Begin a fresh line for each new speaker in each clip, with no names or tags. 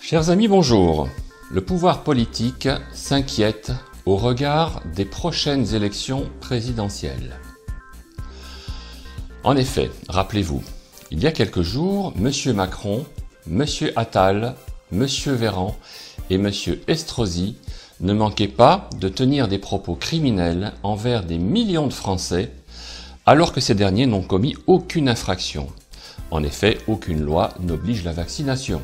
Chers amis, bonjour. Le pouvoir politique s'inquiète au regard des prochaines élections présidentielles. En effet, rappelez-vous, il y a quelques jours, M. Macron, M. Attal, M. Véran et M. Estrosi ne manquaient pas de tenir des propos criminels envers des millions de Français, alors que ces derniers n'ont commis aucune infraction. En effet, aucune loi n'oblige la vaccination.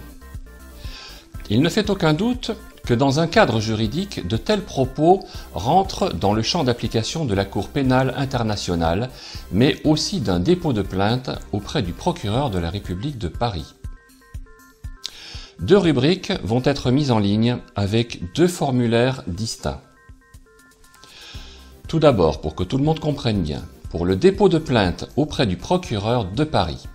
Il ne fait aucun doute que dans un cadre juridique, de tels propos rentrent dans le champ d'application de la Cour pénale internationale, mais aussi d'un dépôt de plainte auprès du procureur de la République de Paris. Deux rubriques vont être mises en ligne avec deux formulaires distincts. Tout d'abord, pour que tout le monde comprenne bien, pour le dépôt de plainte auprès du procureur de Paris.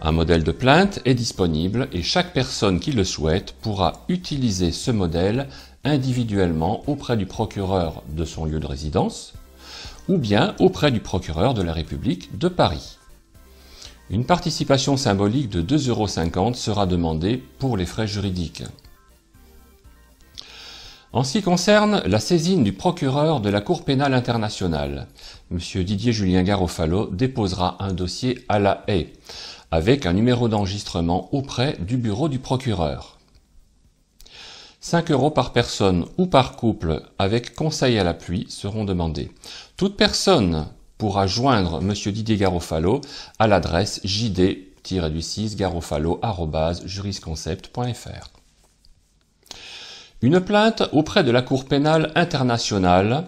Un modèle de plainte est disponible et chaque personne qui le souhaite pourra utiliser ce modèle individuellement auprès du procureur de son lieu de résidence ou bien auprès du procureur de la République de Paris. Une participation symbolique de 2,50 € sera demandée pour les frais juridiques. En ce qui concerne la saisine du procureur de la Cour pénale internationale, M. Didier Julien Garofalo déposera un dossier à La Haye, avec un numéro d'enregistrement auprès du bureau du procureur. 5 € par personne ou par couple avec conseil à l'appui seront demandés. Toute personne pourra joindre M. Didier Garofalo à l'adresse jd-garofalo@jurisconcept.fr. Une plainte auprès de la Cour pénale internationale,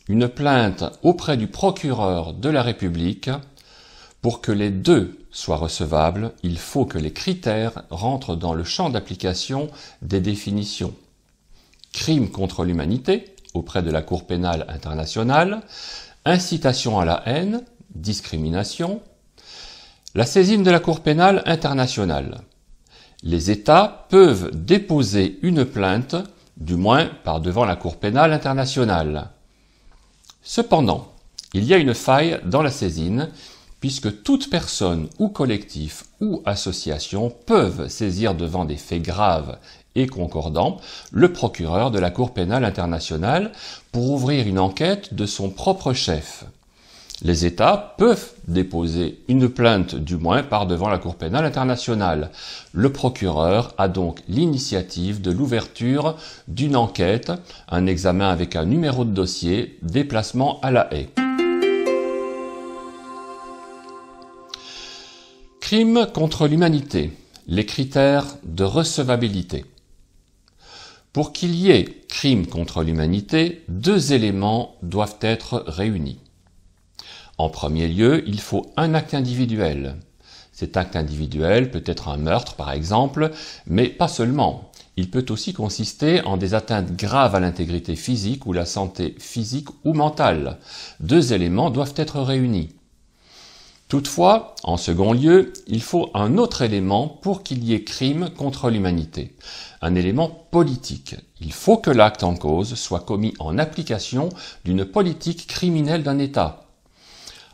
une plainte auprès du procureur de la République. Pour que les deux soient recevables, il faut que les critères rentrent dans le champ d'application des définitions. Crime contre l'humanité, auprès de la Cour pénale internationale, incitation à la haine, discrimination, la saisine de la Cour pénale internationale. Les États peuvent déposer une plainte, du moins par devant la Cour pénale internationale. Cependant, il y a une faille dans la saisine, puisque toute personne ou collectif ou association peuvent saisir devant des faits graves et concordants le procureur de la Cour pénale internationale pour ouvrir une enquête de son propre chef. Les États peuvent déposer une plainte du moins par devant la Cour pénale internationale. Le procureur a donc l'initiative de l'ouverture d'une enquête, un examen avec un numéro de dossier, déplacement à La Haye. Crime contre l'humanité, les critères de recevabilité. Pour qu'il y ait crime contre l'humanité, deux éléments doivent être réunis. En premier lieu, il faut un acte individuel. Cet acte individuel peut être un meurtre par exemple, mais pas seulement. Il peut aussi consister en des atteintes graves à l'intégrité physique ou la santé physique ou mentale. Deux éléments doivent être réunis. Toutefois, en second lieu, il faut un autre élément pour qu'il y ait crime contre l'humanité. Un élément politique. Il faut que l'acte en cause soit commis en application d'une politique criminelle d'un État.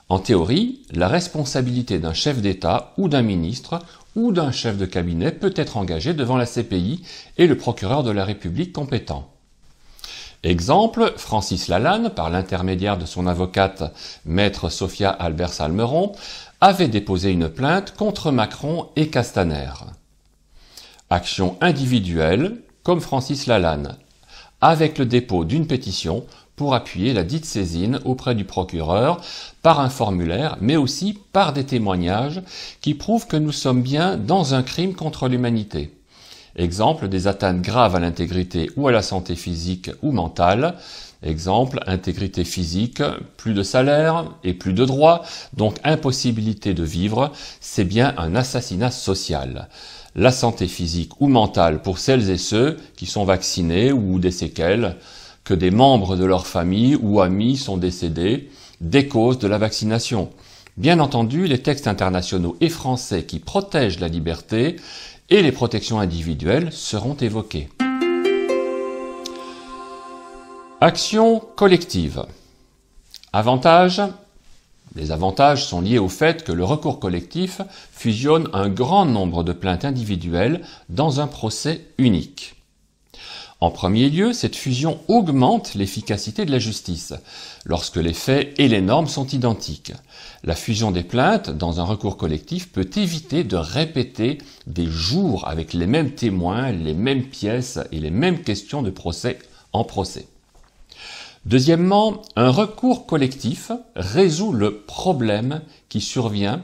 En théorie, la responsabilité d'un chef d'État ou d'un ministre ou d'un chef de cabinet peut être engagée devant la CPI et le procureur de la République compétent. Exemple, Francis Lalanne, par l'intermédiaire de son avocate maître Sophia Albert-Salmeron, avait déposé une plainte contre Macron et Castaner. Action individuelle, comme Francis Lalanne, avec le dépôt d'une pétition pour appuyer la dite saisine auprès du procureur par un formulaire, mais aussi par des témoignages qui prouvent que nous sommes bien dans un crime contre l'humanité. Exemple, des atteintes graves à l'intégrité ou à la santé physique ou mentale. Exemple, intégrité physique, plus de salaire et plus de droits, donc impossibilité de vivre, c'est bien un assassinat social. La santé physique ou mentale pour celles et ceux qui sont vaccinés ou des séquelles, que des membres de leur famille ou amis sont décédés des causes de la vaccination. Bien entendu, les textes internationaux et français qui protègent la liberté et les protections individuelles seront évoquées. Action collective. Avantages. Les avantages sont liés au fait que le recours collectif fusionne un grand nombre de plaintes individuelles dans un procès unique. En premier lieu, cette fusion augmente l'efficacité de la justice, lorsque les faits et les normes sont identiques. La fusion des plaintes dans un recours collectif peut éviter de répéter des jours avec les mêmes témoins, les mêmes pièces et les mêmes questions de procès en procès. Deuxièmement, un recours collectif résout le problème qui survient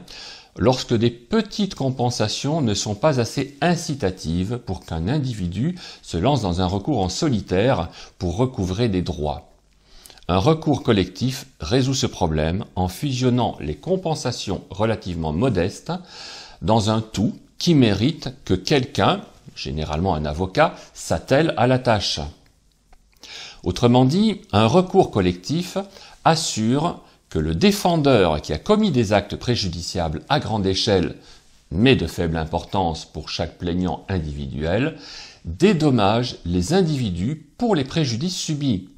lorsque des petites compensations ne sont pas assez incitatives pour qu'un individu se lance dans un recours en solitaire pour recouvrer des droits. Un recours collectif résout ce problème en fusionnant les compensations relativement modestes dans un tout qui mérite que quelqu'un, généralement un avocat, s'attelle à la tâche. Autrement dit, un recours collectif assure que le défendeur qui a commis des actes préjudiciables à grande échelle, mais de faible importance pour chaque plaignant individuel, dédommage les individus pour les préjudices subis.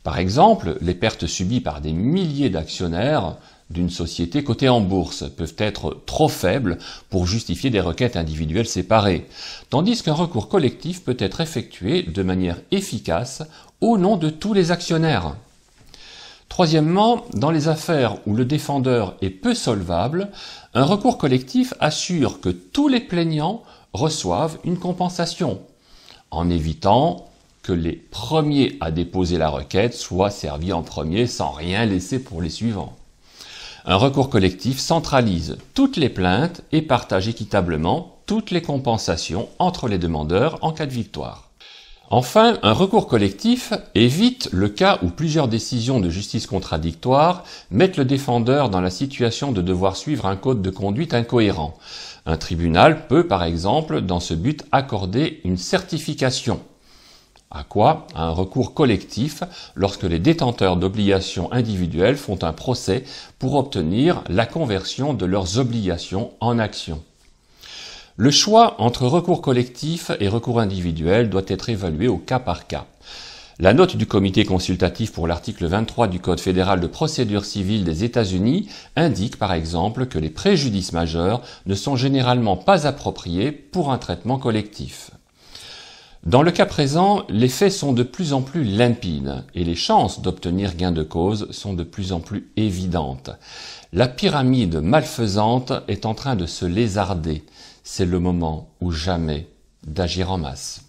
Par exemple, les pertes subies par des milliers d'actionnaires d'une société cotée en bourse peuvent être trop faibles pour justifier des requêtes individuelles séparées, tandis qu'un recours collectif peut être effectué de manière efficace au nom de tous les actionnaires. Troisièmement, dans les affaires où le défendeur est peu solvable, un recours collectif assure que tous les plaignants reçoivent une compensation, en évitant que les premiers à déposer la requête soient servis en premier sans rien laisser pour les suivants. Un recours collectif centralise toutes les plaintes et partage équitablement toutes les compensations entre les demandeurs en cas de victoire. Enfin, un recours collectif évite le cas où plusieurs décisions de justice contradictoire mettent le défendeur dans la situation de devoir suivre un code de conduite incohérent. Un tribunal peut, par exemple, dans ce but, accorder une certification. À quoi? À un recours collectif lorsque les détenteurs d'obligations individuelles font un procès pour obtenir la conversion de leurs obligations en actions. Le choix entre recours collectif et recours individuel doit être évalué au cas par cas. La note du comité consultatif pour l'article 23 du Code fédéral de procédure civile des États-Unis indique par exemple que les préjudices majeurs ne sont généralement pas appropriés pour un traitement collectif. Dans le cas présent, les faits sont de plus en plus limpides et les chances d'obtenir gain de cause sont de plus en plus évidentes. La pyramide malfaisante est en train de se lézarder. C'est le moment ou jamais d'agir en masse.